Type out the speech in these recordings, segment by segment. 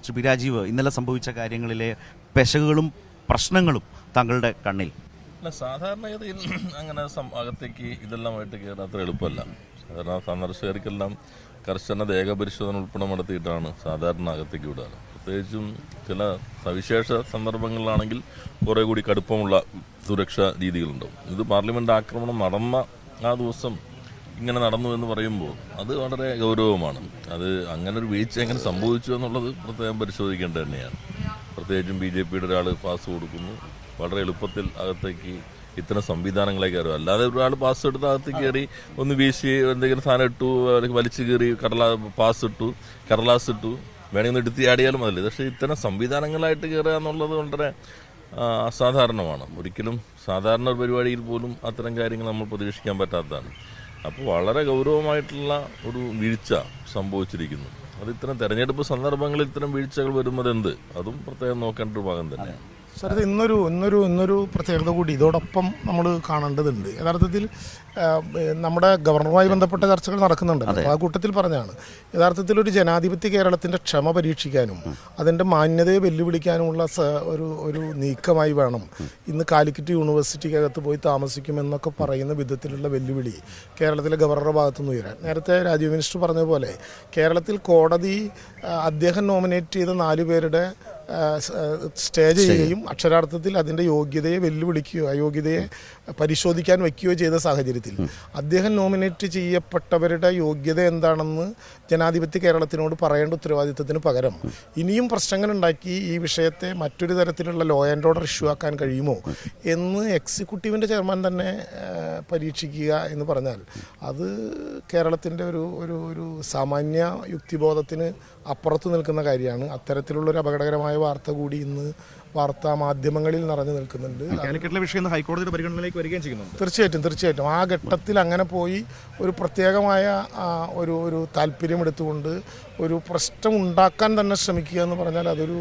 Shri P Rajeev, ഇന്നലെ സംഭവിച്ച കാര്യങ്ങളിലെ പെശകുകളും പ്രശ്നങ്ങളും താങ്കളുടെ കണ്ണിൽ? അല്ല, സാധാരണഗതിയിൽ അങ്ങനെ അകത്തേക്ക് ഇതെല്ലാമായിട്ട് കയറാൻ അത്ര എളുപ്പമല്ല. സാധാരണ സന്ദർശകർക്കെല്ലാം കർശന ദേഹപരിശോധന ഉൾപ്പെടെ നടത്തിയിട്ടാണ് സാധാരണ അകത്തേക്ക് വിടാറ്. പ്രത്യേകിച്ചും ചില സവിശേഷ സന്ദർഭങ്ങളിലാണെങ്കിൽ കുറേ കൂടി കടുപ്പമുള്ള സുരക്ഷാ രീതികളുണ്ടാവും. ഇത് പാർലമെന്റ് ആക്രമണം നടന്ന ആ ദിവസം ഇങ്ങനെ നടന്നു എന്ന് പറയുമ്പോൾ അത് വളരെ ഗൗരവമാണ്. അത് അങ്ങനെ ഒരു വീഴ്ച എങ്ങനെ സംഭവിച്ചു എന്നുള്ളത് പ്രത്യേകം പരിശോധിക്കേണ്ടത് തന്നെയാണ്. പ്രത്യേകിച്ചും BJPയുടെ ഒരാൾ പാസ് കൊടുക്കുന്നു, വളരെ എളുപ്പത്തിൽ അകത്തേക്ക് ഇത്തരം സംവിധാനങ്ങളെ കയറും. അല്ലാതെ ഒരാൾ പാസ് എടുത്ത് അകത്ത് കയറി ഒന്ന് വീശി എന്തെങ്കിലും സാധനം ഇട്ടു, അല്ലെങ്കിൽ വലിച്ചു കയറി പാസ് ഇട്ടു, കടലാസ് ഇട്ടു, വേണമെങ്കിൽ ഒന്ന് എടുത്ത് ആടിയാലും അതല്ലേ. പക്ഷേ ഇത്തരം സംവിധാനങ്ങളായിട്ട് കയറുക എന്നുള്ളത് വളരെ അസാധാരണമാണ്. ഒരിക്കലും സാധാരണ ഒരു പരിപാടിയിൽ പോലും അത്തരം കാര്യങ്ങൾ നമ്മൾ പ്രതീക്ഷിക്കാൻ പറ്റാത്തതാണ്. അപ്പോൾ വളരെ ഗൗരവമായിട്ടുള്ള ഒരു വീഴ്ച സംഭവിച്ചിരിക്കുന്നു. അത് ഇത്തരം തെരഞ്ഞെടുപ്പ് സന്ദർഭങ്ങളിൽ ഇത്തരം വീഴ്ചകൾ വരുന്നത് എന്ത്, അതും പ്രത്യേകം നോക്കേണ്ട ഒരു ഭാഗം തന്നെയാണ്. സാർ, ഇത് ഇന്നൊരു പ്രത്യേകത കൂടി ഇതോടൊപ്പം നമ്മൾ കാണേണ്ടതുണ്ട്. യഥാർത്ഥത്തിൽ നമ്മുടെ ഗവർണറുമായി ബന്ധപ്പെട്ട ചർച്ചകൾ നടക്കുന്നുണ്ട്. അപ്പോൾ ആ കൂട്ടത്തിൽ പറഞ്ഞാണ് യഥാർത്ഥത്തിൽ ഒരു ജനാധിപത്യ കേരളത്തിൻ്റെ ക്ഷമ പരീക്ഷിക്കാനും അതിൻ്റെ മാന്യതയെ വെല്ലുവിളിക്കാനുമുള്ള ഒരു നീക്കമായി വേണം ഇന്ന് കാലിക്കറ്റ് യൂണിവേഴ്സിറ്റിക്കകത്ത് പോയി താമസിക്കുമെന്നൊക്കെ പറയുന്ന വിധത്തിലുള്ള വെല്ലുവിളി കേരളത്തിലെ ഗവർണറുടെ ഭാഗത്തുനിന്ന് ഉയരാൻ. നേരത്തെ രാജീവ് മിനിസ്റ്റർ പറഞ്ഞതുപോലെ കേരളത്തിൽ കോടതി അദ്ദേഹം നോമിനേറ്റ് ചെയ്ത 4 പേരുടെ സ്റ്റേ ചെയ്യുകയും അക്ഷരാർത്ഥത്തിൽ അതിൻ്റെ യോഗ്യതയെ വെല്ലുവിളിക്കുകയോ അയോഗ്യതയെ പരിശോധിക്കാൻ വയ്ക്കുകയോ ചെയ്ത സാഹചര്യത്തിൽ അദ്ദേഹം നോമിനേറ്റ് ചെയ്യപ്പെട്ടവരുടെ യോഗ്യത എന്താണെന്ന് ജനാധിപത്യ കേരളത്തിനോട് പറയേണ്ട ഉത്തരവാദിത്വത്തിന് പകരം ഇനിയും പ്രശ്നങ്ങളുണ്ടാക്കി ഈ വിഷയത്തെ മറ്റൊരു തരത്തിലുള്ള ലോ ആൻഡ് ഓർഡർ ഇഷ്യൂ ആക്കാൻ കഴിയുമോ എന്ന് എക്സിക്യൂട്ടീവിൻ്റെ ചെയർമാൻ തന്നെ പരീക്ഷിക്കുക എന്ന് പറഞ്ഞാൽ അത് കേരളത്തിൻ്റെ ഒരു സാമാന്യ യുക്തിബോധത്തിന് അപ്പുറത്ത് നിൽക്കുന്ന കാര്യമാണ്. അത്തരത്തിലുള്ളൊരു അപകടകരമായ വാർത്ത കൂടി ഇന്ന് വാർത്താ മാധ്യമങ്ങളിൽ നിറഞ്ഞു നിൽക്കുന്നുണ്ട്. കാലിക്കറ്റിലെ വിഷയം ഹൈക്കോടതിയുടെ പരിഗണനയിലേക്ക് വരികയും ചെയ്യുന്നുണ്ട്. തീർച്ചയായിട്ടും ആ ഘട്ടത്തിൽ അങ്ങനെ പോയി ഒരു പ്രത്യേകമായ ഒരു താല്പര്യം എടുത്തുകൊണ്ട് ഒരു പ്രശ്നം ഉണ്ടാക്കാൻ തന്നെ ശ്രമിക്കുക എന്ന് പറഞ്ഞാൽ അതൊരു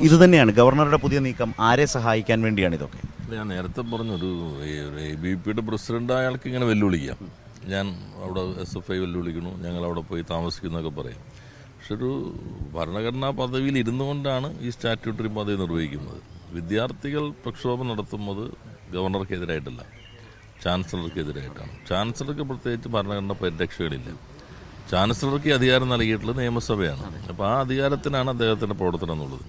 ഇത് തന്നെയാണ് ഗവർണറുടെ പുതിയ നീക്കം. ആരെ സഹായിക്കാൻ വേണ്ടിയാണ് ഇതൊക്കെ? ഞാൻ നേരത്തെ പറഞ്ഞു, ഒരു ABPയുടെ പ്രസിഡന്റ് അയാൾക്ക് ഇങ്ങനെ വെല്ലുവിളിക്കാം. ഞാൻ അവിടെ SFI വെല്ലുവിളിക്കുന്നു, ഞങ്ങൾ അവിടെ പോയി താമസിക്കുന്നൊക്കെ പറയും. പക്ഷെ ഒരു ഭരണഘടനാ പദവിയിൽ ഇരുന്നു കൊണ്ടാണ് ഈ സ്റ്റാറ്റ്യൂട്ടറി പദവി നിർവഹിക്കുന്നത്. വിദ്യാർത്ഥികൾ പ്രക്ഷോഭം നടത്തുന്നത് ഗവർണർക്കെതിരായിട്ടല്ല, ചാൻസലർക്കെതിരായിട്ടാണ്. ചാൻസലർക്ക് പ്രത്യേകിച്ച് ഭരണഘടനാ പരിരക്ഷകളില്ല. ചാൻസലർക്ക് അധികാരം നൽകിയിട്ടുള്ളത് നിയമസഭയാണ്. അപ്പോൾ ആ അധികാരത്തിനാണ് അദ്ദേഹത്തിൻ്റെ പ്രവർത്തനം എന്നുള്ളത്.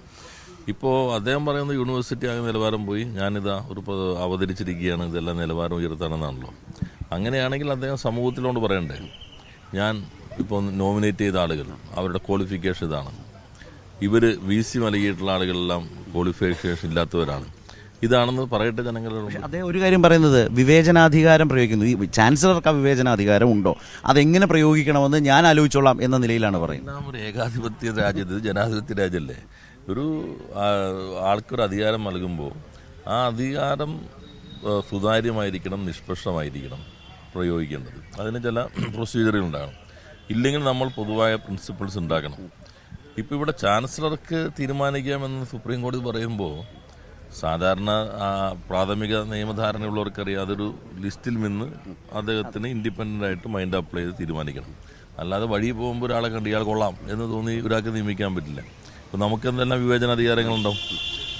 ഇപ്പോൾ അദ്ദേഹം പറയുന്നത് യൂണിവേഴ്സിറ്റി ആകെ നിലവാരം പോയി, ഞാനിതാ അവതരിച്ചിരിക്കുകയാണ്, ഇതെല്ലാം നിലവാരം ഉയർത്താനെന്നാണല്ലോ. അങ്ങനെയാണെങ്കിൽ അദ്ദേഹം സമൂഹത്തിലോട് പറയണ്ടേ, ഞാൻ ഇപ്പോൾ നോമിനേറ്റ് ചെയ്ത ആളുകൾ അവരുടെ ക്വാളിഫിക്കേഷൻ ഇതാണ്, ഇവർ VC നൽകിയിട്ടുള്ള ആളുകളെല്ലാം ക്വാളിഫിക്കേഷൻ ഇല്ലാത്തവരാണ്, ഇതാണെന്ന് പറയട്ടെ ജനങ്ങളോട്. അതേ ഒരു കാര്യം പറയുന്നത് വിവേചനാധികാരം പ്രയോഗിക്കുന്നു. ഈ ചാൻസലർക്ക് ആ വിവേചനാധികാരം ഉണ്ടോ, അതെങ്ങനെ പ്രയോഗിക്കണമെന്ന് ഞാൻ ആലോചിച്ചോളാം എന്ന നിലയിലാണ് പറയുന്നത്. ഒരു ഏകാധിപത്യ രാജ്യത്ത് ജനാധിപത്യ രാജ്യമല്ലേ. ഒരു ആൾക്കൊരു അധികാരം നൽകുമ്പോൾ ആ അധികാരം സുതാര്യമായിരിക്കണം, നിഷ്പക്ഷമായിരിക്കണം പ്രയോഗിക്കേണ്ടത്. അതിന് ചില പ്രൊസീജിയറുകളുണ്ടാകണം. ഇല്ലെങ്കിൽ നമ്മൾ പൊതുവായ പ്രിൻസിപ്പിൾസ് ഉണ്ടാക്കണം. ഇപ്പോൾ ഇവിടെ ചാൻസലർക്ക് തീരുമാനിക്കാമെന്ന് സുപ്രീം കോടതി പറയുമ്പോൾ സാധാരണ പ്രാഥമിക നിയമധാരണയുള്ളവർക്കറിയാം അതൊരു ലിസ്റ്റിൽ നിന്ന് അദ്ദേഹത്തിന് ഇൻഡിപെൻഡൻ്റായിട്ട് മൈൻഡ് അപ്ലൈ ചെയ്ത് തീരുമാനിക്കണം. അല്ലാതെ വഴി പോകുമ്പോൾ ഒരാളെ കണ്ട് ഇയാൾ കൊള്ളാം എന്ന് തോന്നി ഒരാൾക്ക് നിയമിക്കാൻ പറ്റില്ല. ഇപ്പോൾ നമുക്ക് എന്തെല്ലാം വിവേചനാധികാരങ്ങളുണ്ടാവും.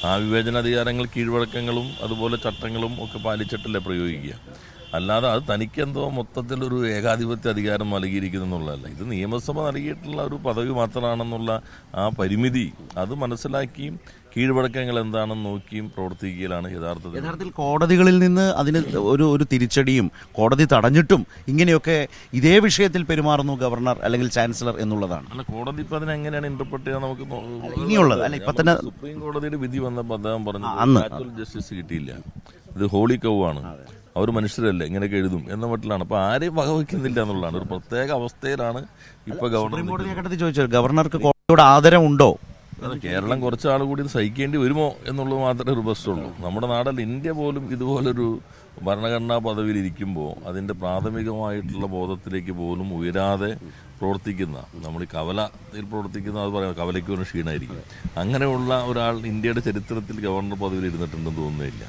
ആ വിവേചനാധികാരങ്ങൾ കീഴ്വഴക്കങ്ങളും അതുപോലെ ചട്ടങ്ങളും ഒക്കെ പാലിച്ചിട്ടല്ലേ പ്രയോഗിക്കുക. അല്ലാതെ അത് തനിക്കെന്തോ മൊത്തത്തിലൊരു ഏകാധിപത്യ അധികാരം നൽകിയിരിക്കുന്നു എന്നുള്ളതല്ല. ഇത് നിയമസഭ നൽകിയിട്ടുള്ള ഒരു പദവി മാത്രമാണെന്നുള്ള ആ പരിമിതി അത് മനസ്സിലാക്കിയും കീഴ്വഴക്കങ്ങൾ എന്താണെന്ന് നോക്കിയും പ്രവർത്തിക്കുകയിലാണ് യഥാർത്ഥത്തിൽ കോടതികളിൽ നിന്ന് അതിന് ഒരു തിരിച്ചടിയും കോടതി തടഞ്ഞിട്ടും ഇങ്ങനെയൊക്കെ ഇതേ വിഷയത്തിൽ പെരുമാറുന്നു ഗവർണർ അല്ലെങ്കിൽ ചാൻസലർ എന്നുള്ളതാണ്. അല്ല, കോടതി ഇപ്പം അതിനെങ്ങനെയാണ് ഇന്റർപ്രറ്റ് ചെയ്യാൻ നമുക്ക് ഇനിയുള്ളത് അല്ല. ഇപ്പൊ തന്നെ സുപ്രീം കോടതിയുടെ വിധി വന്നപ്പോൾ അദ്ദേഹം പറഞ്ഞു ജസ്റ്റിസ് കിട്ടിയില്ല, ഇത് ഹോളി കൗ ആണ്, അവർ മനുഷ്യരല്ലേ ഇങ്ങനെയൊക്കെ എഴുതും എന്ന മട്ടിലാണ്. അപ്പോൾ ആരെയും വകവയ്ക്കുന്നില്ല എന്നുള്ളതാണ്. ഒരു പ്രത്യേക അവസ്ഥയിലാണ് ഇപ്പൊ ഗവർണർക്ക് കോടതിയോട് ആദരവുണ്ടോ? കേരളം കുറച്ചാൾ കൂടി ഇത് സഹിക്കേണ്ടി വരുമോ എന്നുള്ളത് മാത്രമേ ഒരു പ്രശ്നമുള്ളൂ. നമ്മുടെ നാടല്ല, ഇന്ത്യ പോലും ഇതുപോലൊരു ഭരണഘടനാ പദവിയിൽ ഇരിക്കുമ്പോൾ അതിൻ്റെ പ്രാഥമികമായിട്ടുള്ള ബോധത്തിലേക്ക് പോലും ഉയരാതെ പ്രവർത്തിക്കുന്ന, നമ്മൾ ഈ കവലയിൽ പ്രവർത്തിക്കുന്ന, അത് പറയാം കവലയ്ക്ക് ഒരു ക്ഷീണമായിരിക്കും. അങ്ങനെയുള്ള ഒരാൾ ഇന്ത്യയുടെ ചരിത്രത്തിൽ ഗവർണർ പദവിയിൽ ഇരുന്നിട്ടുണ്ടെന്ന് തോന്നുന്നില്ല.